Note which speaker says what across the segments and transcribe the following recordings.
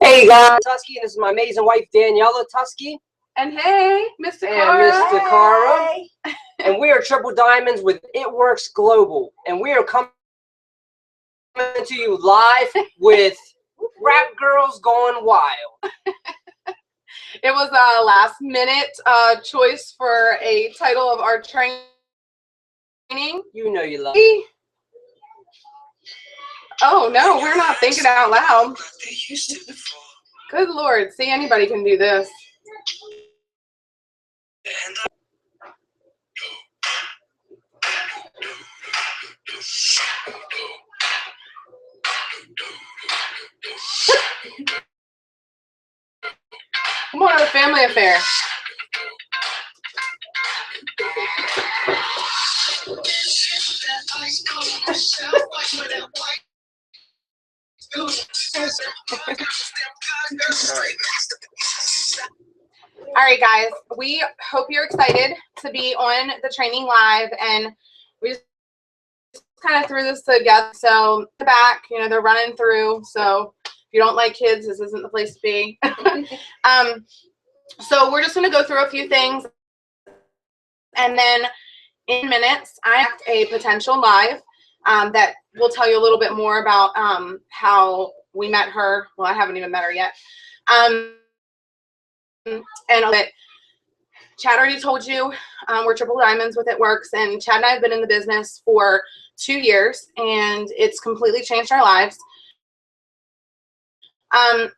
Speaker 1: Hey guys, Tusky, this is my amazing wife Daniela Tusky.
Speaker 2: And hey, Mr.
Speaker 1: And Mr. Cara. And we are Triple Diamonds with It Works Global. And we are coming to you live with Rap Girls Gone Wild.
Speaker 2: It was a last minute choice for a title of our training.
Speaker 1: You know you love it.
Speaker 2: Oh no, we're not thinking out loud. Good Lord, see, anybody can do this. Come on, a family affair. All right, guys, we hope you're excited to be on the training live, and we just kind of threw this together. So back, you know, they're running through, so if you don't like kids, this isn't the place to be. So we're just going to go through a few things, and then in minutes I have a potential live that will tell you a little bit more about how we met her. Well, I haven't even met her yet. And Chad already told you we're Triple Diamonds with It Works, and Chad and I have been in the business for 2 years, and it's completely changed our lives.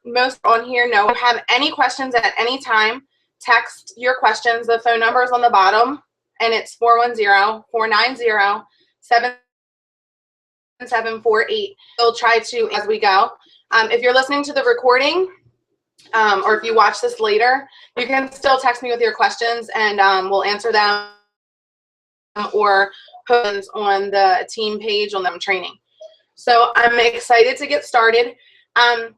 Speaker 2: Most on here know. If you have any questions at any time, text your questions. The phone number is on the bottom, and it's 410-490-7748. We'll try to as we go. If you're listening to the recording, or if you watch this later, you can still text me with your questions, and we'll answer them or post on the team page on them training. So I'm excited to get started. I'm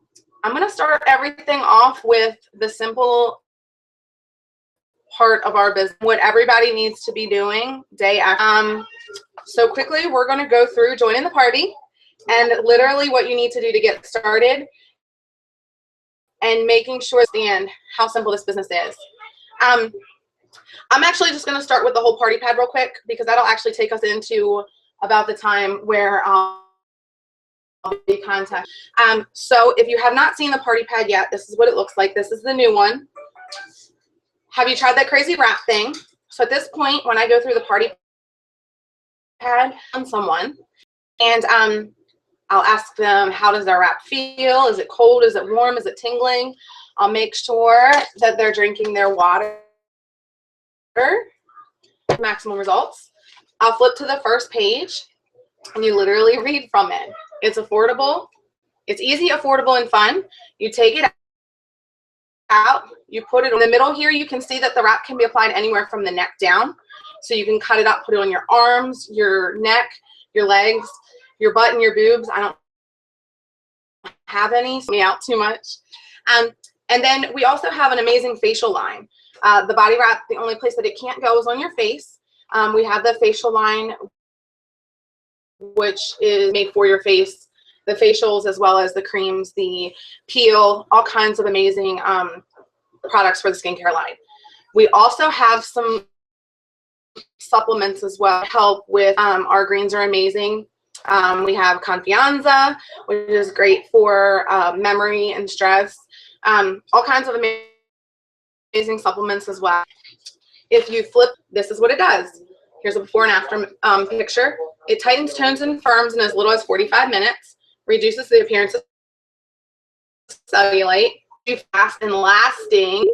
Speaker 2: going to start everything off with the simple part of our business, what everybody needs to be doing day after. So quickly, we're going to go through joining the party and literally what you need to do to get started, and making sure you understand how simple this business is. I'm actually just going to start with the whole party pad real quick, because that'll actually take us into about the time where I'll be contacted. So if you have not seen the party pad yet, this is what it looks like. This is the new one. Have you tried that crazy wrap thing? So at this point, when I go through the party pad on someone, and I'll ask them, how does their wrap feel? Is it cold? Is it warm? Is it tingling? I'll make sure that they're drinking their water. Maximum results. I'll flip to the first page, and you literally read from it. It's affordable. It's easy, affordable, and fun. You take it out. You put it in the middle here. You can see that the wrap can be applied anywhere from the neck down. So you can cut it up, put it on your arms, your neck, your legs, your butt, and your boobs. I don't have any, so me out too much. And then we also have an amazing facial line. The body wrap, the only place that it can't go is on your face. We have the facial line, which is made for your face. The facials, as well as the creams, the peel, all kinds of amazing products for the skincare line. We also have some supplements as well to help with our greens are amazing. We have Confianza, which is great for memory and stress. All kinds of amazing supplements as well. If you flip, this is what it does. Here's a before and after picture. It tightens, tones, and firms in as little as 45 minutes, reduces the appearance of cellulite, fast and lasting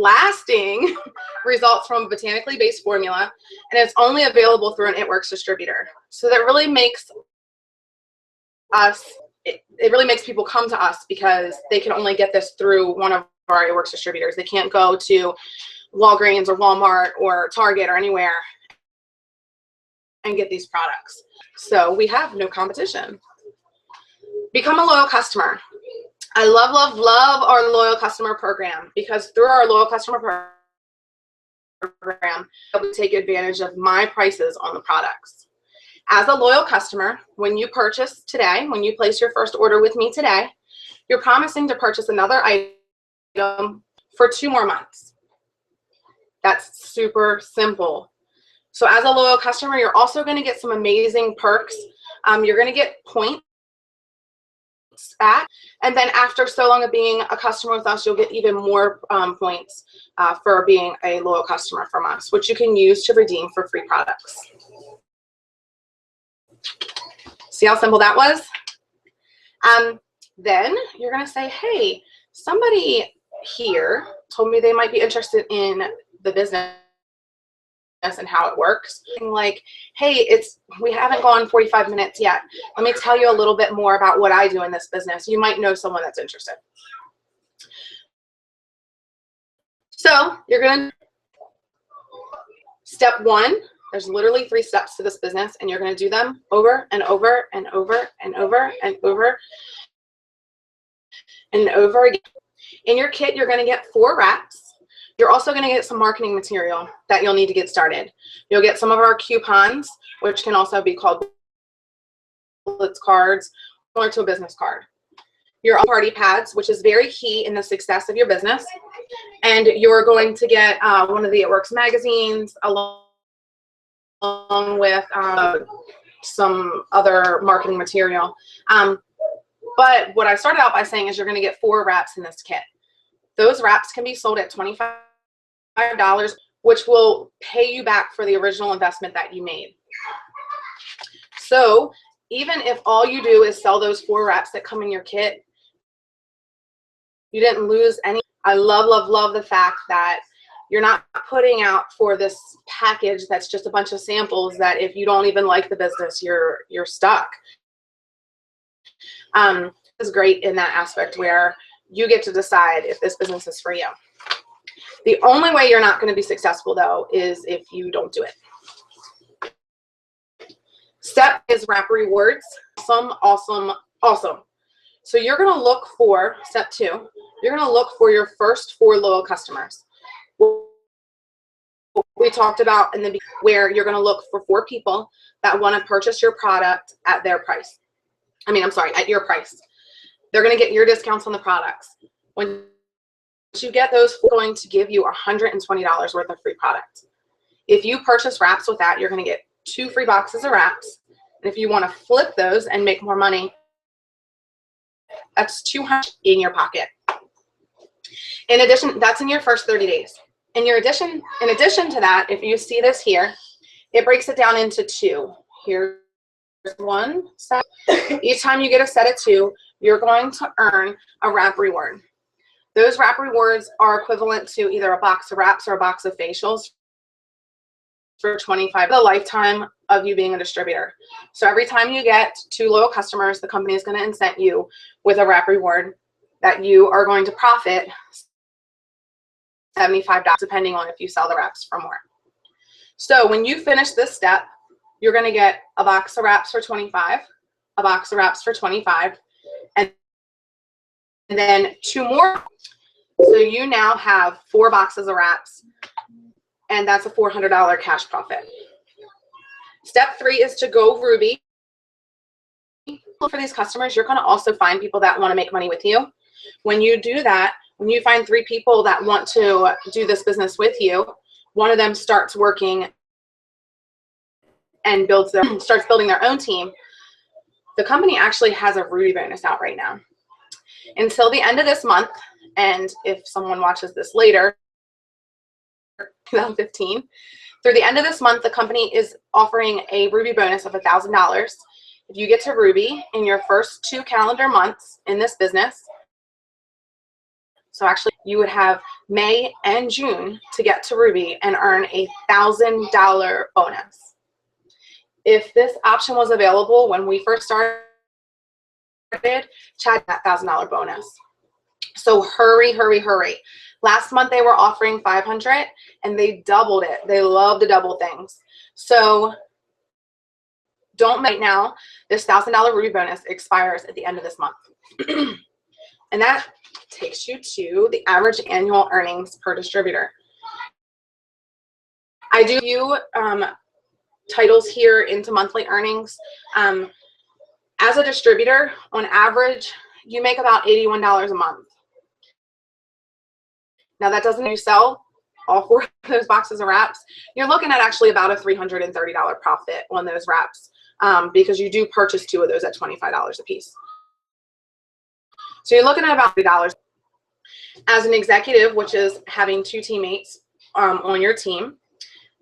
Speaker 2: results from a botanically based formula, and it's only available through an It Works distributor. So that really makes us, it really makes people come to us, because they can only get this through one of our It Works distributors. They can't go to Walgreens or Walmart or Target or anywhere and get these products. So we have no competition. Become a loyal customer. I love, love, love our loyal customer program, because through our loyal customer program, we take advantage of my prices on the products. As a loyal customer, when you purchase today, when you place your first order with me today, you're promising to purchase another item for 2 more months. That's super simple. So as a loyal customer, you're also going to get some amazing perks. You're going to get points back, and then after so long of being a customer with us, you'll get even more points for being a loyal customer from us, which you can use to redeem for free products. See how simple that was? Then you're going to say, hey, somebody here told me they might be interested in the business and how it works. Like, hey, we haven't gone 45 minutes yet. Let me tell you a little bit more about what I do in this business. You might know someone that's interested. So you're going to, step 1, there's literally 3 steps to this business, and you're going to do them over and over and over and over and over and over again. In your kit, you're going to get 4 wraps. You're also going to get some marketing material that you'll need to get started. You'll get some of our coupons, which can also be called bullets cards, similar to a business card. Your party pads, which is very key in the success of your business. And you're going to get one of the It Works magazines along with some other marketing material. But what I started out by saying is you're going to get 4 wraps in this kit. Those wraps can be sold at $25, which will pay you back for the original investment that you made. So even if all you do is sell those 4 wraps that come in your kit, you didn't lose any. I love, love, love the fact that you're not putting out for this package that's just a bunch of samples that if you don't even like the business, you're stuck. It's great in that aspect where you get to decide if this business is for you. The only way you're not going to be successful, though, is if you don't do it. Step is wrap rewards. Awesome, awesome, awesome. So you're going to look for, step 2, you're going to look for your first 4 loyal customers. We talked about in the beginning where you're going to look for 4 people that want to purchase your product at their price. At your price. They're going to get your discounts on the products. Once you get those, we're going to give you $120 worth of free product. If you purchase wraps with that, you're going to get 2 free boxes of wraps. And if you want to flip those and make more money, that's $200 in your pocket. In addition, that's in your first 30 days. In addition to that, if you see this here, it breaks it down into 2. Here's 1 set. Each time you get a set of 2, you're going to earn a wrap reward. Those wrap rewards are equivalent to either a box of wraps or a box of facials for $25, the lifetime of you being a distributor. So every time you get 2 loyal customers, the company is going to incent you with a wrap reward that you are going to profit $75, depending on if you sell the wraps for more. So when you finish this step, you're going to get a box of wraps for $25, a box of wraps for $25, and then 2 more. So you now have 4 boxes of wraps, and that's a $400 cash profit. Step 3 is to go Ruby. For these customers, you're going to also find people that want to make money with you. When you do that, when you find 3 people that want to do this business with you, one of them starts working and starts building their own team. The company actually has a Ruby bonus out right now. Until the end of this month, and if someone watches this later, 2015, through the end of this month, the company is offering a Ruby bonus of $1,000 if you get to Ruby in your first 2 calendar months in this business. So actually, you would have May and June to get to Ruby and earn a $1,000 bonus. If this option was available when we first started, Chad got that $1,000 bonus. So hurry, hurry, hurry. Last month they were offering $500 and they doubled it. They love to double things. So don't right now. This $1,000 Ruby bonus expires at the end of this month. And that takes you to the average annual earnings per distributor. I do titles here into monthly earnings. As a distributor, on average, you make about $81 a month. Now that doesn't you sell all 4 of those boxes of wraps, you're looking at actually about a $330 profit on those wraps, because you do purchase 2 of those at $25 a piece. So you're looking at about $3. As an executive, which is having 2 teammates on your team,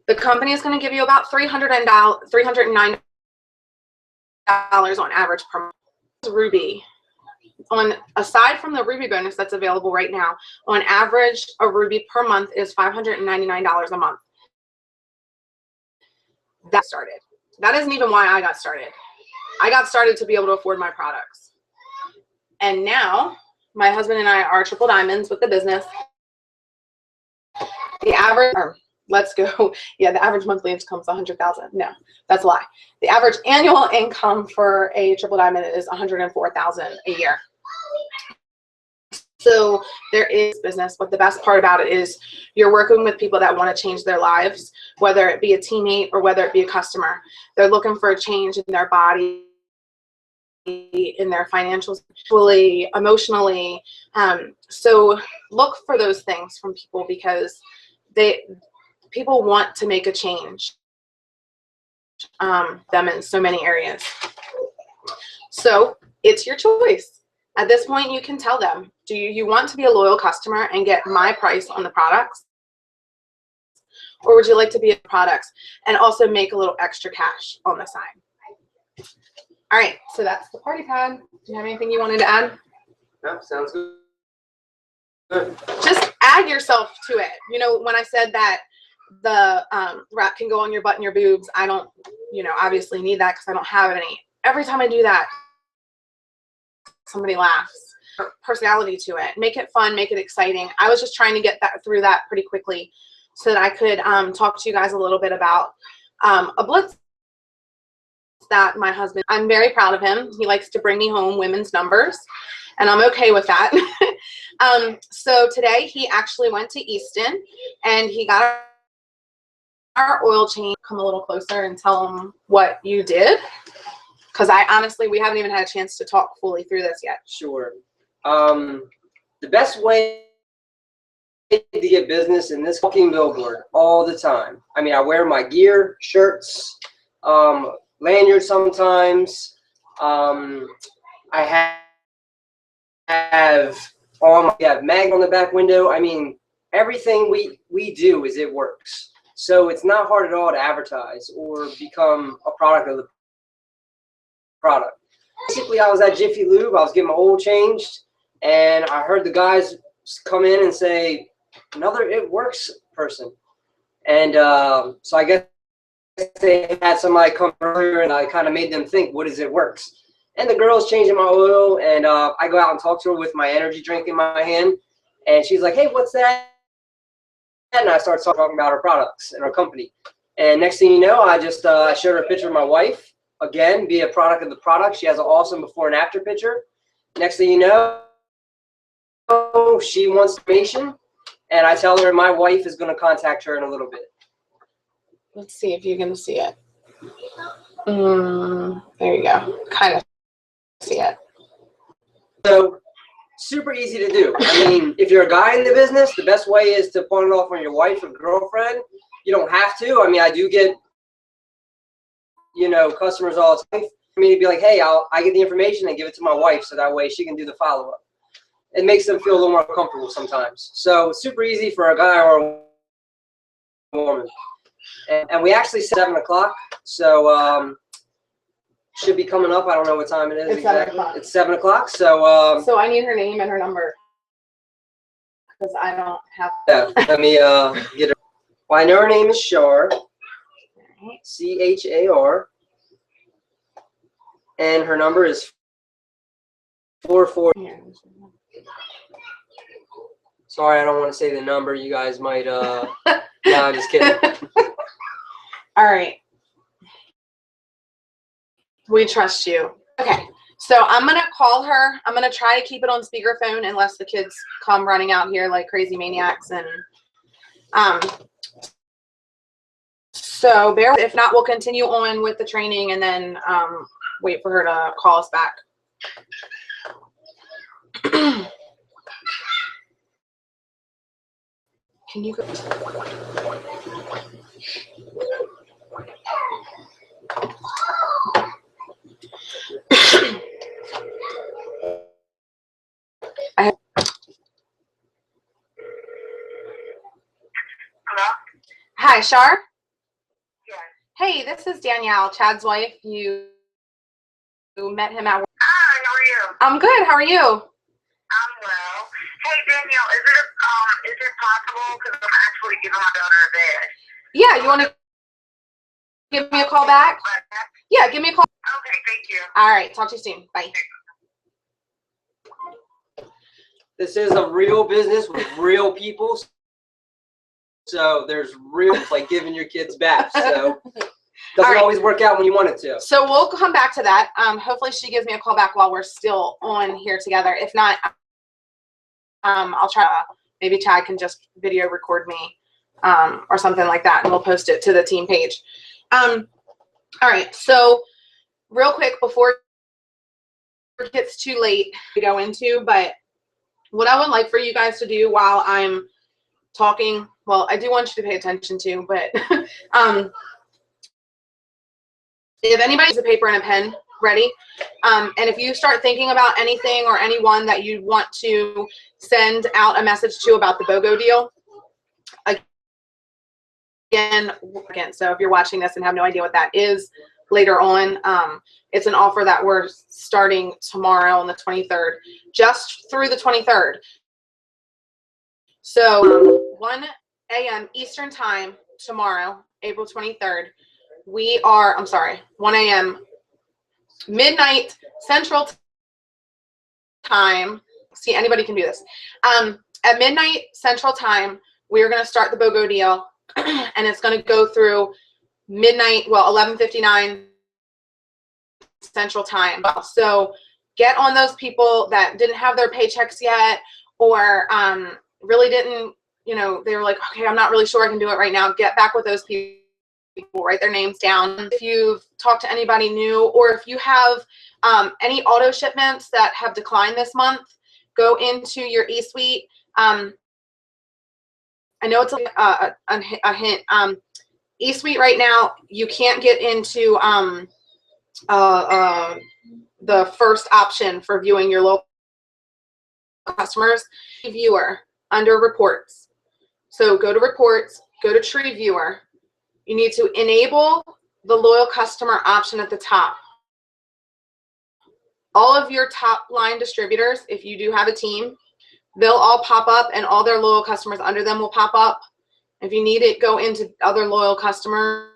Speaker 2: the company is going to give you about $309 on average per month. Ruby. Aside from the Ruby bonus that's available right now, on average, a Ruby per month is $599 a month. That started. That isn't even why I got started. I got started to be able to afford my products. And now, my husband and I are triple diamonds with the business. The average, the average monthly income is $100,000. No, that's a lie. The average annual income for a triple diamond is $104,000 a year. So there is business, but the best part about it is you're working with people that want to change their lives, whether it be a teammate or whether it be a customer. They're looking for a change in their body, in their financials, emotionally. So look for those things from people, because people want to make a change them in so many areas. So it's your choice. At this point, you can tell them, do you want to be a loyal customer and get my price on the products? Or would you like to be a products and also make a little extra cash on the side? All right, so that's the party pad. Do you have anything you wanted to add?
Speaker 1: No, sounds good.
Speaker 2: Just add yourself to it. You know, when I said that the wrap can go on your butt and your boobs, I don't, obviously need that because I don't have any. Every time I do that, somebody laughs. Personality to it. Make it fun, make it exciting. I was just trying to get through that pretty quickly so that I could talk to you guys a little bit about a blitz that my husband, I'm very proud of him. He likes to bring me home women's numbers, and I'm okay with that. So today he actually went to Easton and he got our oil change. Come a little closer and tell him what you did, because we haven't even had a chance to talk fully through this yet.
Speaker 1: Sure. The best way to get business in this fucking billboard all the time. I mean, I wear my gear, shirts, lanyards sometimes. I have mag on the back window. I mean, everything we do it works. So it's not hard at all to advertise or become a product of the product. Basically, I was at Jiffy Lube. I was getting my oil changed, and I heard the guys come in and say, "Another It Works person." And so I guess they had somebody come earlier, and I kind of made them think, what is It Works? And the girl's changing my oil, and I go out and talk to her with my energy drink in my hand, and she's like, "Hey, what's that?" And I start talking about our products and our company. And next thing you know, I just I showed her a picture of my wife. Again, be a product of the product. She has an awesome before and after picture. Next thing you know, she wants information, and I tell her my wife is going to contact her in a little bit.
Speaker 2: Let's see if you can see it. There you go. Kind of see it.
Speaker 1: So super easy to do. I mean, if you're a guy in the business, the best way is to pawn it off on your wife or girlfriend. You don't have to. I mean, I do get, customers all the time for me to be like, hey, I get the information and give it to my wife so that way she can do the follow-up. It makes them feel a little more comfortable sometimes. So super easy for a guy or a woman. And we actually set 7 o'clock, so should be coming up. I don't know what time it is.
Speaker 2: It's exactly. 7 o'clock.
Speaker 1: It's 7 o'clock. So
Speaker 2: so I need her name and her number, because I don't have.
Speaker 1: Yeah, let me get her. Well, I know her name is Char, C-H-A-R, and her number is 44. Sorry, I don't want to say the number. You guys might. No, I'm just kidding.
Speaker 2: All right. We trust you. Okay. So I'm going to call her. I'm going to try to keep it on speakerphone unless the kids come running out here like crazy maniacs. And So bear with, if not, we'll continue on with the training and then wait for her to call us back. Can you go?
Speaker 3: Hello?
Speaker 2: Hi, Shar.
Speaker 3: Yes.
Speaker 2: Hey, this is Danielle, Chad's wife. You met him at work.
Speaker 3: Hi, how are you?
Speaker 2: I'm good. How are you?
Speaker 3: I'm well. Hey, Danielle, is it possible, because I'm actually giving my daughter a bed.
Speaker 2: Yeah, you want to give me a call back? Yeah, give me a call.
Speaker 3: Okay, thank you.
Speaker 2: All right, talk to you soon. Bye.
Speaker 1: This is a real business with real people. So there's real, it's like giving your kids baths. So doesn't always work out when you want it to.
Speaker 2: So we'll come back to that. Hopefully she gives me a call back while we're still on here together. If not, I'll try. Maybe Chad can just video record me or something like that, and we'll post it to the team page. All right. So real quick before it gets too late to go into, but what I would like for you guys to do while I'm talking, well, I do want you to pay attention to, but if anybody has a paper and a pen ready, and if you start thinking about anything or anyone that you want to send out a message to about the BOGO deal, again, so if you're watching this and have no idea what that is later on, it's an offer that we're starting tomorrow on the 23rd, just through the 23rd. So 1 a.m. Eastern time tomorrow, April 23rd, we are, I'm sorry, 1 a.m. midnight Central time. See, anybody can do this. At midnight Central time, we're going to start the BOGO deal, and it's going to go through midnight, well, 11:59 Central time. So get on those people that didn't have their paychecks yet, or really didn't, you know, they were like, okay, I'm not really sure I can do it right now. Get back with those people, write their names down. If you've talked to anybody new, or if you have any auto shipments that have declined this month, go into your eSuite. I know it's a hint. eSuite right now, you can't get into the first option for viewing your local customers. Viewer under reports. So go to reports, go to Tree Viewer. You need to enable the loyal customer option at the top. All of your top line distributors, if you do have a team, they'll all pop up, and all their loyal customers under them will pop up. If you need it, go into other loyal customers,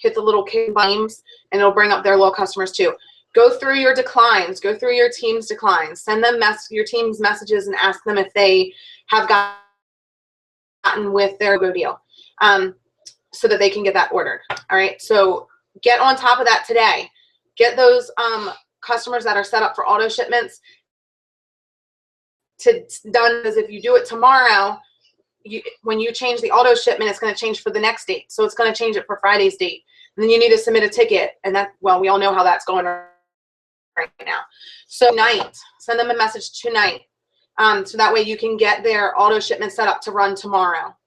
Speaker 2: hit the little buttons, and it'll bring up their loyal customers too. Go through your declines, go through your team's declines, send them your team's messages and ask them if they have gotten with their BOGO deal, so that they can get that ordered. All right, so get on top of that today. Get those customers that are set up for auto shipments done, because if you do it tomorrow, when you change the auto shipment, it's going to change for the next date. So it's going to change it for Friday's date. And then you need to submit a ticket, and that, well, we all know how that's going right now. So tonight, send them a message tonight, so that way you can get their auto shipment set up to run tomorrow.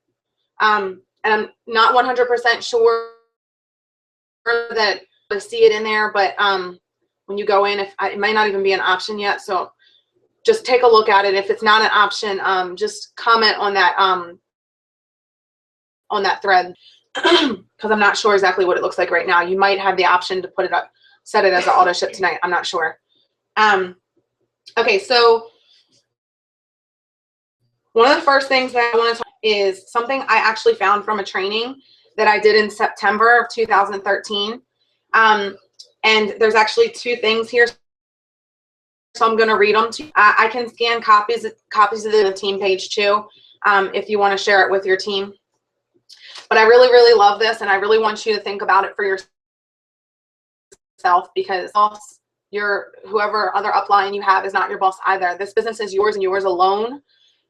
Speaker 2: And I'm not 100% sure that I see it in there, but when you go in, it might not even be an option yet. So just take a look at it. If it's not an option, just comment on that thread, because I'm not sure exactly what it looks like right now. You might have the option to put it up, set it as an auto ship tonight. I'm not sure. Okay, so one of the first things that I want to talk is something I actually found from a training that I did in September of 2013. And there's actually two things here, so I'm going to read them to you. I can scan copies of the team page too, if you want to share it with your team. But I really, really love this, and I really want you to think about it for yourself, because whoever other upline you have is not your boss either. This business is yours and yours alone.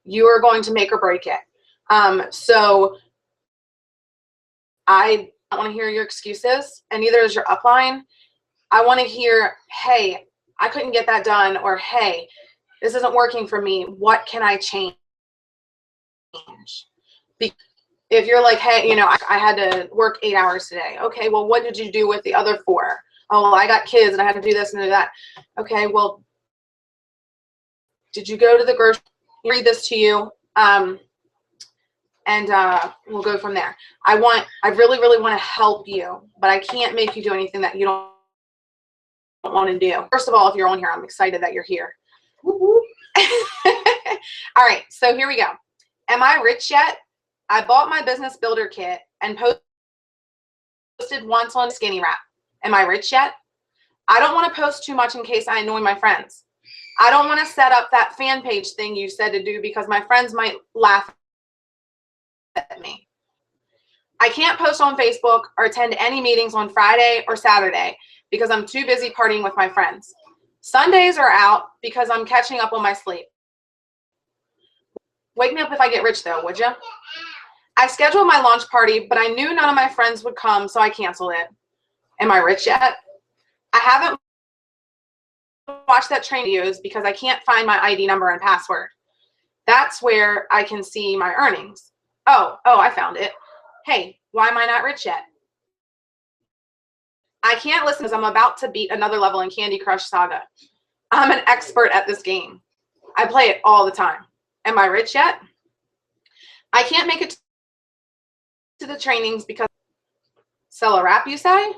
Speaker 2: You are going to make or break it. So I don't want to hear your excuses, and neither is your upline. I want to hear, hey, I couldn't get that done, or hey, this isn't working for me. What can I change? If you're like, hey, you know, I had to work 8 hours today. Okay, well, what did you do with the other 4? Oh, well, I got kids and I had to do this and do that. Okay, well, did you go to the grocery? Read this to you, and we'll go from there. I really, really want to help you, but I can't make you do anything that you don't want to do. First of all, if you're on here, I'm excited that you're here. All right, so here we go. Am I rich yet? I bought my business builder kit and posted once on Skinny Wrap. Am I rich yet? I don't want to post too much in case I annoy my friends. I don't want to set up that fan page thing you said to do because my friends might laugh at me. I can't post on Facebook or attend any meetings on Friday or Saturday because I'm too busy partying with my friends. Sundays are out because I'm catching up on my sleep. Wake me up if I get rich though, would you? I scheduled my launch party, but I knew none of my friends would come, so I canceled it. Am I rich yet? I haven't watched that training videos because I can't find my ID number and password. That's where I can see my earnings. Oh, I found it. Hey, why am I not rich yet? I can't listen because I'm about to beat another level in Candy Crush Saga. I'm an expert at this game. I play it all the time. Am I rich yet? I can't make it to the trainings because sell a wrap, you say?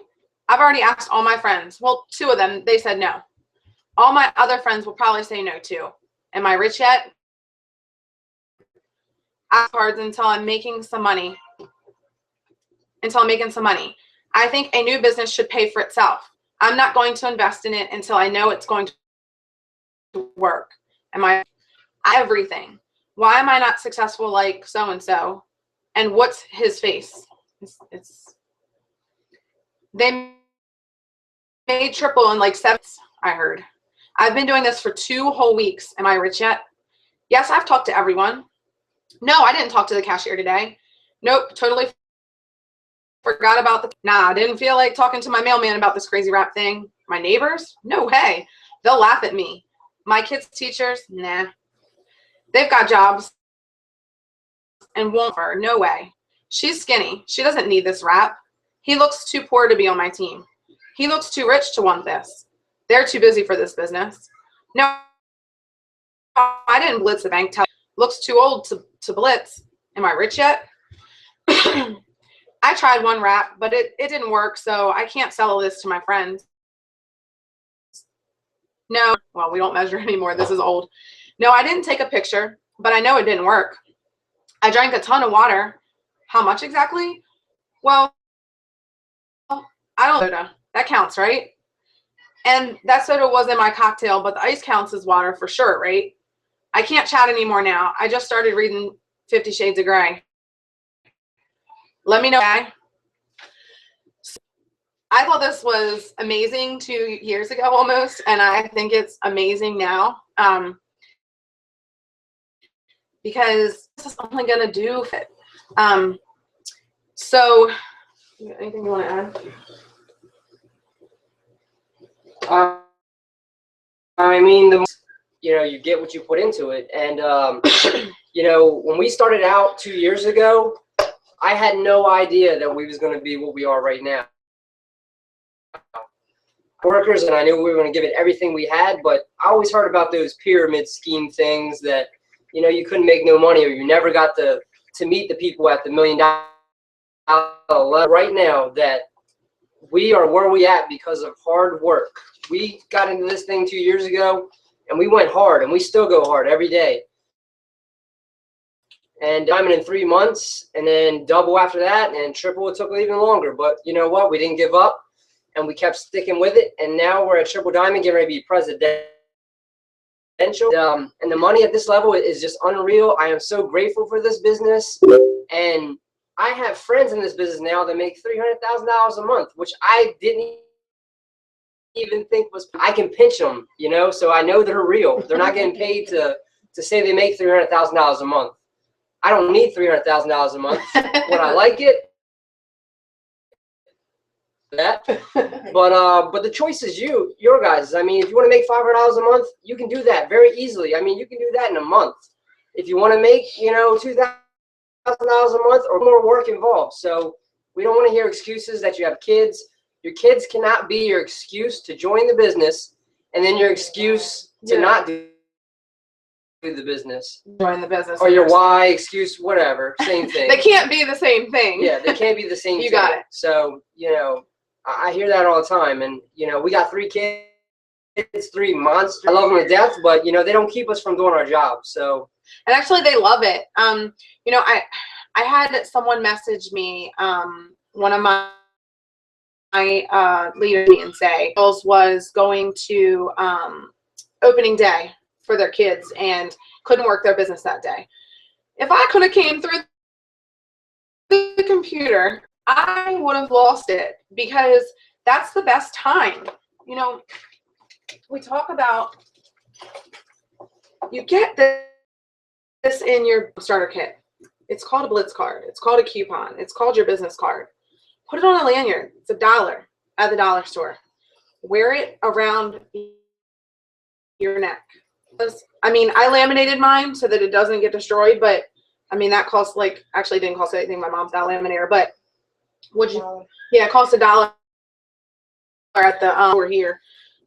Speaker 2: I've already asked all my friends. Well, 2 of them, they said no. All my other friends will probably say no too. Am I rich yet? Ask cards until I'm making some money. I think a new business should pay for itself. I'm not going to invest in it until I know it's going to work. Am I everything? Why am I not successful like so-and-so? And what's his face? They made triple in like 7, I heard. I've been doing this for 2 whole weeks. Am I rich yet? Yes, I've talked to everyone. No, I didn't talk to the cashier today. Nope, totally forgot about the, I didn't feel like talking to my mailman about this crazy wrap thing. My neighbors? No way. They'll laugh at me. My kids' teachers? Nah. They've got jobs and won't her. No way. She's skinny. She doesn't need this wrap. He looks too poor to be on my team. He looks too rich to want this. They're too busy for this business. No, I didn't blitz the bank. Looks too old to blitz. Am I rich yet? I tried one wrap, but it didn't work, so I can't sell this to my friends. No, well, we don't measure anymore. This is old. No, I didn't take a picture, but I know it didn't work. I drank a ton of water. How much exactly? Well, I don't know. That counts, right? And that soda was in my cocktail, but the ice counts as water for sure, right? I can't chat anymore now. I just started reading 50 Shades of Grey. Let me know. I thought this was amazing 2 years ago almost, and I think it's amazing now because this is only going to do it. So, anything you want to add?
Speaker 1: I mean, you get what you put into it. And, when we started out 2 years ago, I had no idea that we was going to be what we are right now. Workers, and I knew we were going to give it everything we had, but I always heard about those pyramid scheme things that, you couldn't make no money or you never got to meet the people at the $1 million level. Right now, that we are where we at because of hard work. We got into this thing 2 years ago, and we went hard, and we still go hard every day. And diamond in 3 months, and then double after that, and triple, it took even longer. But you know what? We didn't give up, and we kept sticking with it. And now we're at triple diamond, getting ready to be presidential. And the money at this level is just unreal. I am so grateful for this business. And I have friends in this business now that make $300,000 a month, which I didn't even think was, I can pinch them, so I know they're real. They're not getting paid to say they make $300,000 a month. I don't need $300,000 a month. Would I like it? that. But the choice is your guys. I mean, if you want to make $500 a month, you can do that very easily. I mean, you can do that in a month. If you want to make, $2,000 a month or more work involved. So we don't want to hear excuses that you have kids. Your kids cannot be your excuse to join the business, and then your excuse to not do the business.
Speaker 2: Join the business.
Speaker 1: Or your why excuse, whatever, same thing.
Speaker 2: They can't be the same thing.
Speaker 1: Yeah, they can't be the same thing.
Speaker 2: You got it.
Speaker 1: So, I hear that all the time. And, we got 3 kids, 3 monsters. I love them to death, but, they don't keep us from doing our job. So.
Speaker 2: And actually, they love it. I had someone message me, one of my leaders, and say girls was going to opening day for their kids and couldn't work their business that day. If I could have came through the computer, I would have lost it, because that's the best time. We talk about, you get this in your starter kit. It's called a Blitz card. It's called a coupon. It's called your business card. Put it on a lanyard. It's $1 at the dollar store. Wear it around your neck. I mean, I laminated mine so that it doesn't get destroyed, but I mean, that cost actually didn't cost anything. My mom's got a laminator, but it cost $1 at the store here.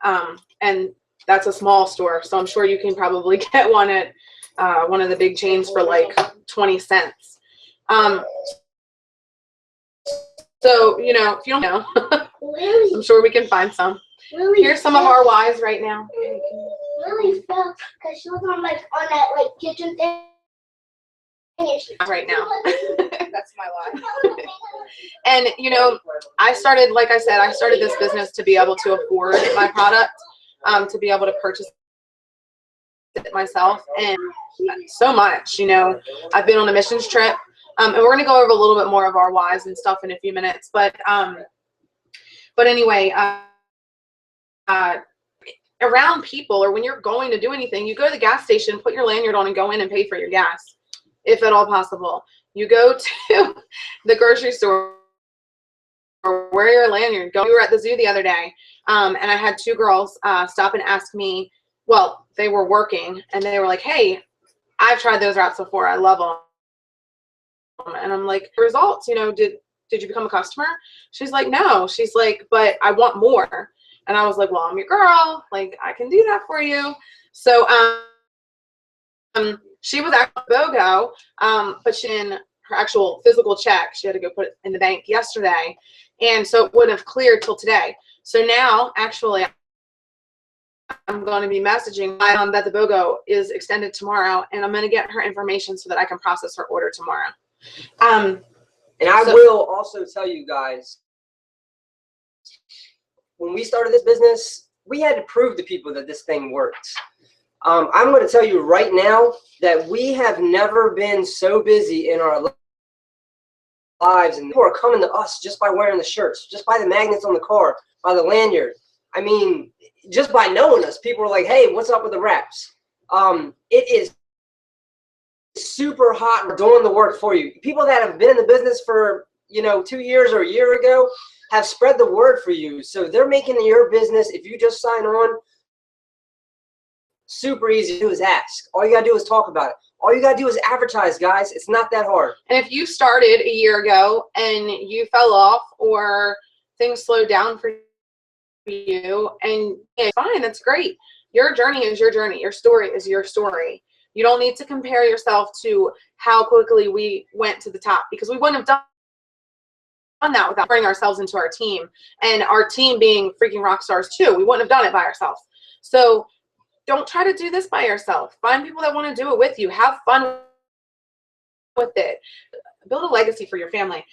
Speaker 2: And that's a small store. So I'm sure you can probably get one at one of the big chains for 20 cents. So, if you don't know, I'm sure we can find some. Here's some of our whys right now.
Speaker 4: Lily fell because she was on that kitchen thing.
Speaker 2: Right now.
Speaker 5: That's my why.
Speaker 2: And, I started this business to be able to afford my product, to be able to purchase it myself. And so much, I've been on a missions trip. And we're going to go over a little bit more of our whys and stuff in a few minutes. But anyway, around people, or when you're going to do anything, you go to the gas station, put your lanyard on, and go in and pay for your gas, if at all possible. You go to the grocery store, or wear your lanyard. We were at the zoo the other day, and I had 2 girls stop and ask me, well, they were working, and they were like, hey, I've tried those routes before. I love them. And I'm like, results, did you become a customer? She's like, no. She's like, but I want more. And I was like, well, I'm your girl. I can do that for you. So she was actually BOGO, but she in her actual physical check, she had to go put it in the bank yesterday. And so it wouldn't have cleared till today. So now, actually, I'm going to be messaging that the BOGO is extended tomorrow, and I'm going to get her information so that I can process her order tomorrow.
Speaker 1: And I will also tell you guys, when we started this business, we had to prove to people that this thing worked. I'm going to tell you right now that we have never been so busy in our lives, and people are coming to us just by wearing the shirts, just by the magnets on the car, by the lanyard. I mean, just by knowing us, people are like, hey, what's up with the wraps? It is super hot. We're doing the work for you. People that have been in the business for 2 years or a year ago have spread the word for you. So they're making your business, if you just sign on, super easy to do is ask. All you gotta do is talk about it. All you gotta do is advertise, guys. It's not that hard.
Speaker 2: And if you started a year ago and you fell off, or things slowed down for you, and it's fine, that's great. Your journey is your journey. Your story is your story. You don't need to compare yourself to how quickly we went to the top, because we wouldn't have done that without bringing ourselves into our team, and our team being freaking rock stars too. We wouldn't have done it by ourselves. So don't try to do this by yourself. Find people that want to do it with you. Have fun with it. Build a legacy for your family.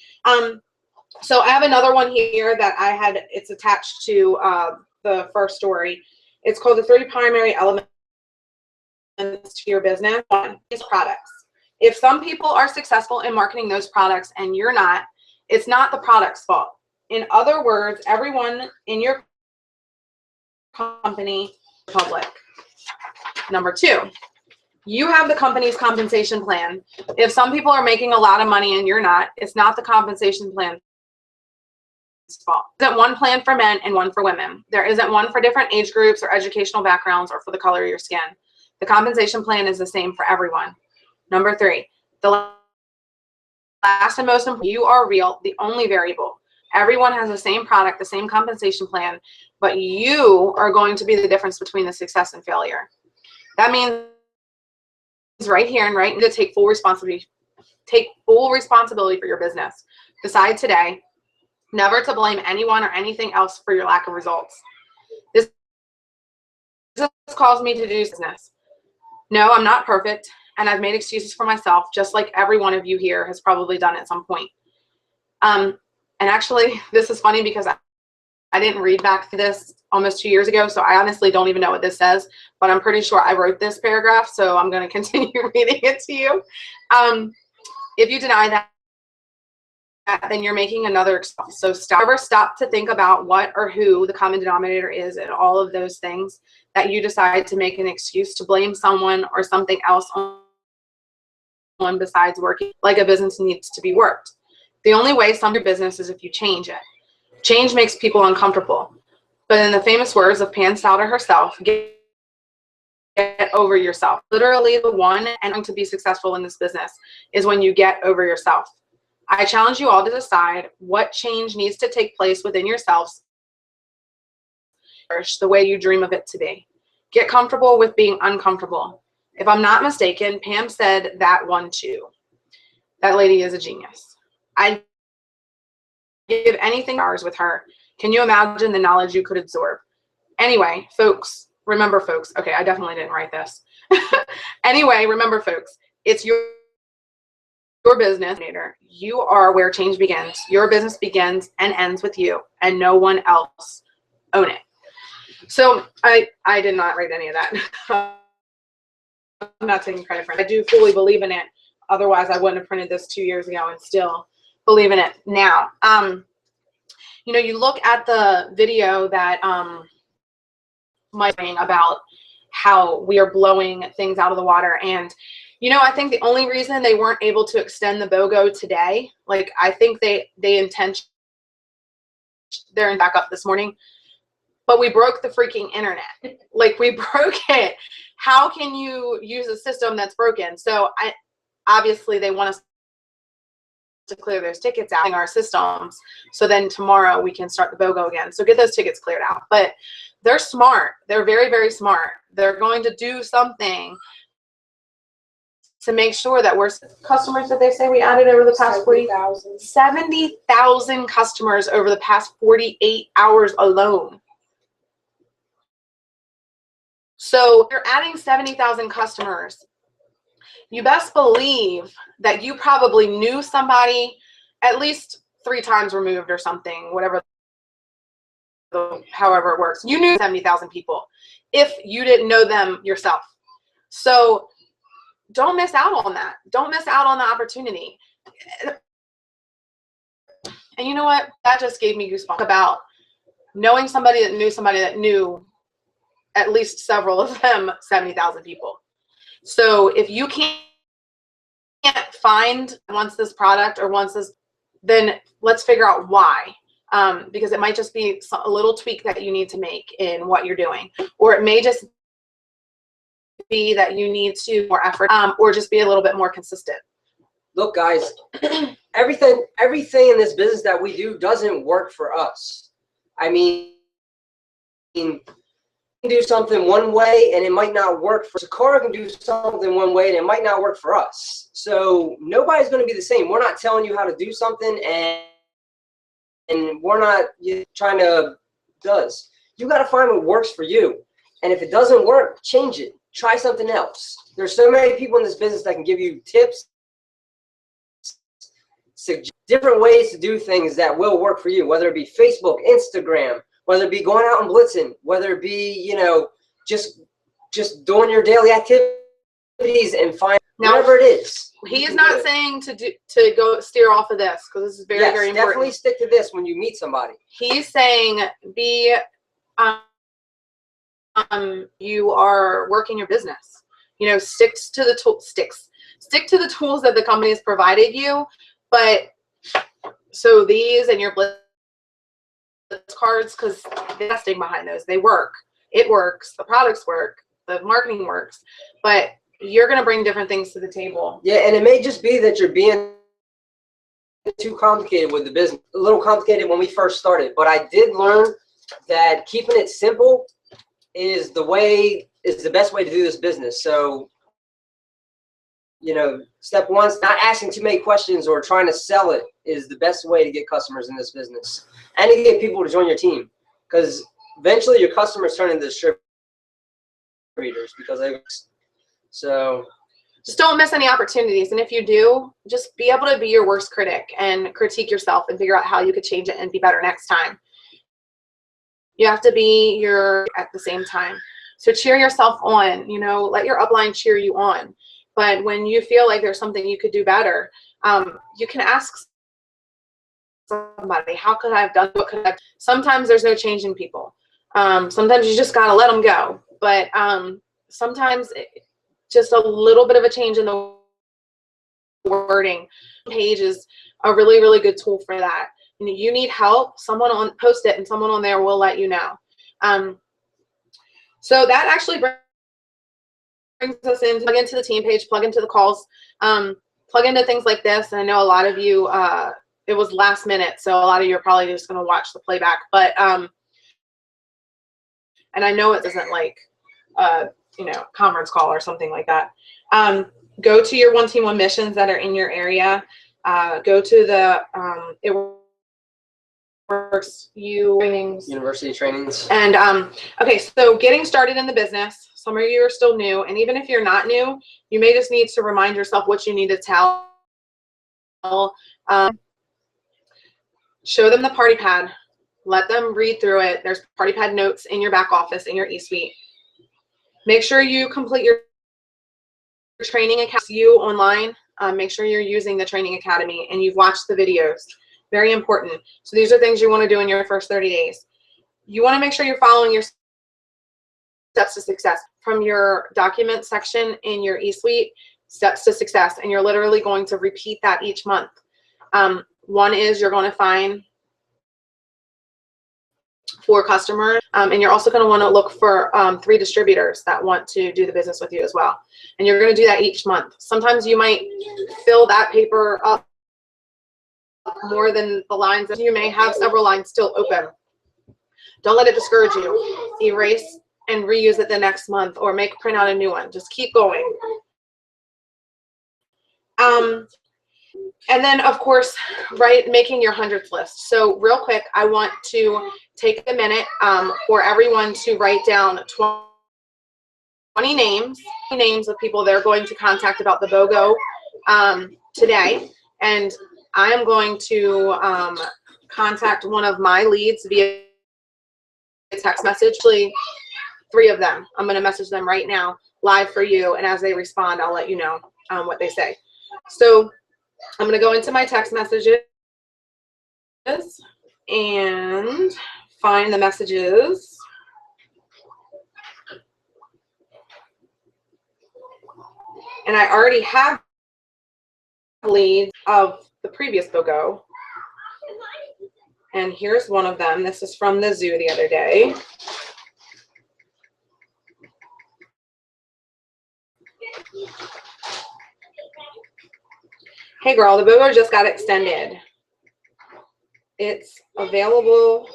Speaker 2: So I have another one here that I had. It's attached to the first story. It's called the 3 primary elements to your business. One is products. If some people are successful in marketing those products and you're not, it's not the product's fault. In other words, everyone in your company, public. Number 2, you have the company's compensation plan. If some people are making a lot of money and you're not, it's not the compensation plan fault. There isn't one plan for men and one for women. There isn't one for different age groups or educational backgrounds or for the color of your skin. The compensation plan is the same for everyone. Number 3, the last and most important, you are real, the only variable. Everyone has the same product, the same compensation plan, but you are going to be the difference between the success and failure. That means right here and right now to take full responsibility for your business. Decide today never to blame anyone or anything else for your lack of results. This calls me to do business. No, I'm not perfect, and I've made excuses for myself, just like every one of you here has probably done at some point. And actually, this is funny because I didn't read back through this almost 2 years ago, so I honestly don't even know what this says, but I'm pretty sure I wrote this paragraph, so I'm going to continue reading it to you. If you deny that, then you're making another excuse. So stop to think about what or who the common denominator is in all of those things that you decide to make an excuse to blame someone or something else on besides working like a business needs to be worked. The only way some do business is if you change it. Change makes people uncomfortable. But in the famous words of Pam Souter herself, get over yourself. Literally the one and going to be successful in this business is when you get over yourself. I challenge you all to decide what change needs to take place within yourselves the way you dream of it to be. Get comfortable with being uncomfortable. If I'm not mistaken, Pam said that one too. That lady is a genius. I give anything hours with her. Can you imagine the knowledge you could absorb? Anyway, folks, remember folks. Okay, I definitely didn't write this. Anyway, remember folks, it's your business. You are where change begins. Your business begins and ends with you and no one else. Own it. So I did not write any of that. I'm not taking credit for it. I do fully believe in it. Otherwise, I wouldn't have printed this 2 years ago and still believe in it now. You know, you look at the video that Mike saying about how we are blowing things out of the water. And, you know, I think the only reason they weren't able to extend the BOGO today, like I think they're back up this morning, but we broke the freaking internet. Like we broke it. How can you use a system that's broken? So obviously they want us to clear those tickets out in our systems. So then tomorrow we can start the BOGO again. So get those tickets cleared out. But they're smart. They're very, very smart. They're going to do something to make sure that we're customers that they say we added over the past 70,000 customers over the past 48 hours alone. So you're adding 70,000 customers. You best believe that you probably knew somebody at least 3 times removed or something, whatever, however it works. You knew 70,000 people if you didn't know them yourself. So don't miss out on that. Don't miss out on the opportunity. And you know what? That just gave me goosebumps about knowing somebody that knew at least several of them 70,000 people. So if you can't find once this product or once this, then let's figure out why. Because it might just be a little tweak that you need to make in what you're doing, or it may just be that you need to more effort, or just be a little bit more consistent.
Speaker 1: Look, guys, everything in this business that we do doesn't work for us. I mean, you can do something one way and it might not work for Sakura. Can do something one way and it might not work for us. So nobody's going to be the same. We're not telling you how to do something, and we're not trying to does. You got to find what works for you. And if it doesn't work, change it. Try something else. There's so many people in this business that can give you tips, different ways to do things that will work for you, whether it be Facebook, Instagram, whether it be going out and blitzing, whether it be, you know, just doing your daily activities and find whatever it is.
Speaker 2: He is not saying to go steer off of this, because this is very, very important.
Speaker 1: Definitely stick to this when you meet somebody. He's
Speaker 2: saying be you are working your business. You know, stick to the tools that the company has provided you. But so these and your cards because the testing behind those, they work. It works. The products work. The marketing works. But you're going to bring different things to the table.
Speaker 1: Yeah, and it may just be that you're being too complicated with the business. A little complicated when we first started, but I did learn that keeping it simple is the best way to do this business. So, you know, step one, not asking too many questions or trying to sell it is the best way to get customers in this business and to get people to join your team, because eventually your customers turn into distributors because so.
Speaker 2: Just don't miss any opportunities. And if you do, just be able to be your worst critic and critique yourself and figure out how you could change it and be better next time. You have to be at the same time. So cheer yourself on, you know, let your upline cheer you on. But when you feel like there's something you could do better, you can ask somebody, how could I have done, what could I have? Sometimes there's no change in people. Sometimes you just got to let them go. But sometimes just a little bit of a change in the wording page is a really, really good tool for that. You need help, someone on post it and someone on there will let you know. So that actually brings us in, plug into the team page, plug into the calls, plug into things like this. And I know a lot of you, it was last minute, so a lot of you are probably just going to watch the playback. But and I know it isn't like you know, conference call or something like that. Go to your One Team One missions that are in your area. Go to the It Works You trainings.
Speaker 1: University trainings. And
Speaker 2: okay, so getting started in the business. Some of you are still new, and even if you're not new, you may just need to remind yourself what you need to tell. Show them the party pad. Let them read through it. There's party pad notes in your back office, in your eSuite. Make sure you complete your training academy online. Make sure you're using the training academy and you've watched the videos. Very important. So these are things you want to do in your first 30 days. You want to make sure you're following your steps to success from your document section in your eSuite, steps to success, and you're literally going to repeat that each month. One is you're going to find 4 customers, and you're also going to want to look for 3 distributors that want to do the business with you as well. And you're going to do that each month. Sometimes you might fill that paper up more than the lines. You may have several lines still open. Don't let it discourage you. Erase and reuse it the next month, or print out a new one. Just keep going. And then, of course, making your 100th list. So real quick, I want to take a minute for everyone to write down 20 names of people they're going to contact about the BOGO today. And I am going to contact one of my leads via text message. Actually, 3 of them. I'm going to message them right now live for you. And as they respond, I'll let you know what they say. So I'm going to go into my text messages and find the messages. And I already have leads of the previous BOGO. And here's one of them. This is from the zoo the other day. Hey girl, the BOGO just got extended. It's available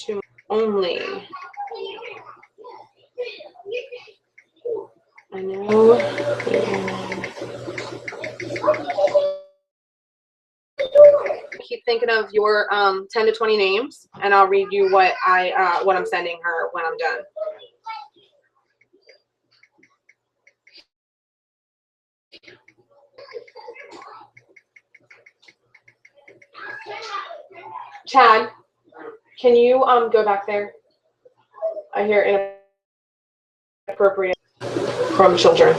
Speaker 2: to only. I know. Keep thinking of your 10 to 20 names, and I'll read you what I'm sending her when I'm done. Chad, can you go back there? I hear inappropriate from children.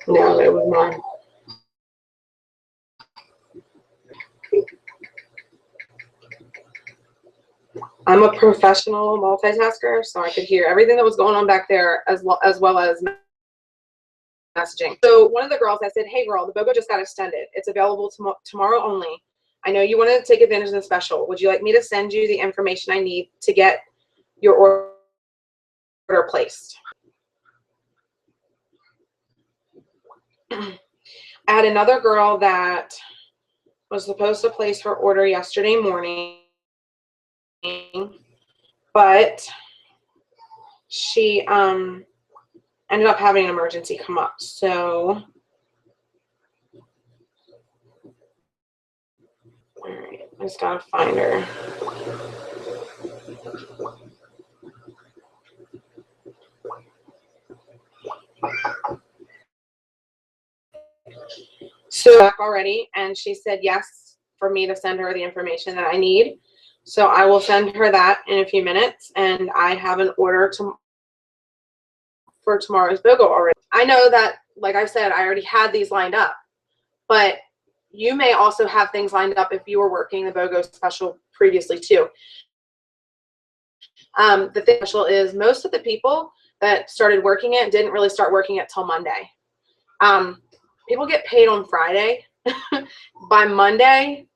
Speaker 2: No, it was mine. I'm a professional multitasker, so I could hear everything that was going on back there as well as messaging. So one of the girls, I said, hey girl, the BOGO just got extended. It's available tomorrow only. I know you wanted to take advantage of the special. Would you like me to send you the information I need to get your order placed? I had another girl that was supposed to place her order yesterday morning, but she ended up having an emergency come up. So, all right, I just gotta find her. So back already, and she said yes for me to send her the information that I need. So I will send her that in a few minutes, and I have an order for tomorrow's BOGO already. I know that, like I said, I already had these lined up, but you may also have things lined up if you were working the BOGO special previously too. The thing special is most of the people that started working it didn't really start working it till Monday. People get paid on Friday. By Monday,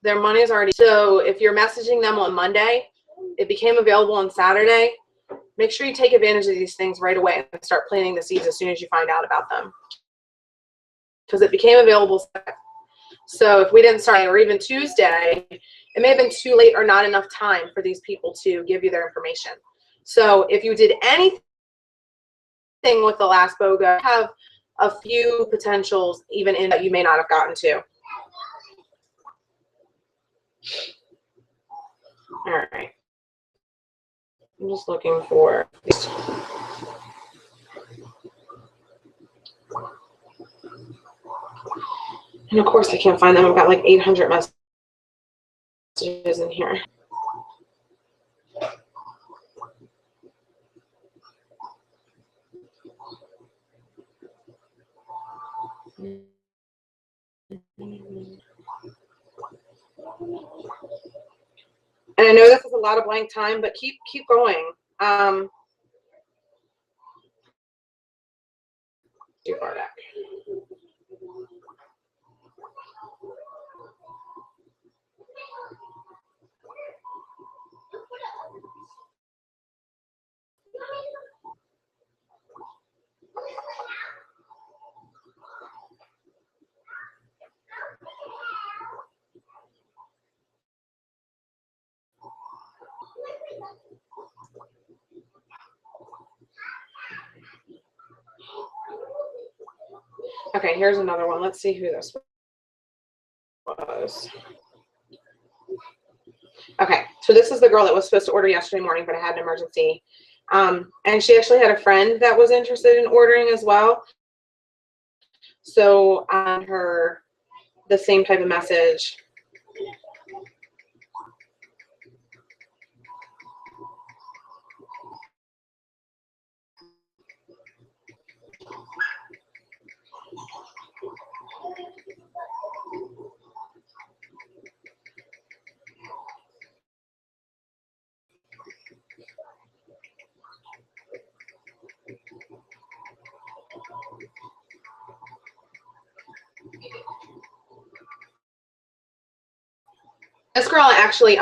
Speaker 2: their money is already. So if you're messaging them on Monday, it became available on Saturday. Make sure you take advantage of these things right away and start planting the seeds as soon as you find out about them. Because it became available. So if we didn't start, or even Tuesday, it may have been too late or not enough time for these people to give you their information. So if you did anything with the last BOGO, have a few potentials even in that you may not have gotten to. All right. I'm just looking for these. And of course I can't find them. I've got like 800 messages in here. And I know this is a lot of blank time, but keep going. Too far back. Okay, here's another one. Let's see who this was. Okay, so this is the girl that was supposed to order yesterday morning, but I had an emergency. And she actually had a friend that was interested in ordering as well. So on her, the same type of message. This girl actually,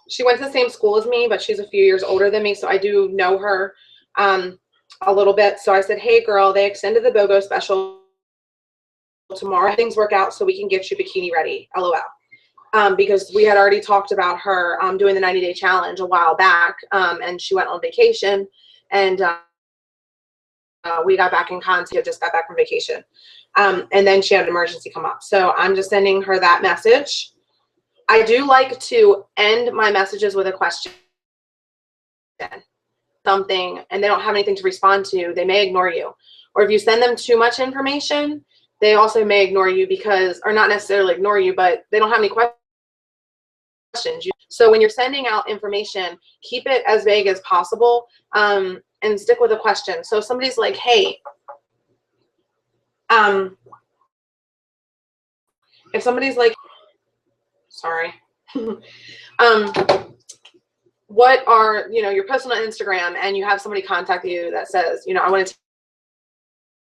Speaker 2: she went to the same school as me, but she's a few years older than me, so I do know her a little bit. So I said, hey girl, they extended the BOGO special tomorrow. Things work out so we can get you bikini ready, LOL. Because we had already talked about her doing the 90-day challenge a while back, and she went on vacation, and we got back in contact, just got back from vacation. And then she had an emergency come up. So I'm just sending her that message. I do like to end my messages with a question. Something, and they don't have anything to respond to, they may ignore you. Or if you send them too much information, they also may ignore you because, or not necessarily ignore you, but they don't have any questions. So when you're sending out information, keep it as vague as possible, and stick with a question. So if somebody's like, hey, if somebody's like, sorry, what are, you know, you're posting on Instagram and you have somebody contact you that says, you know, I want to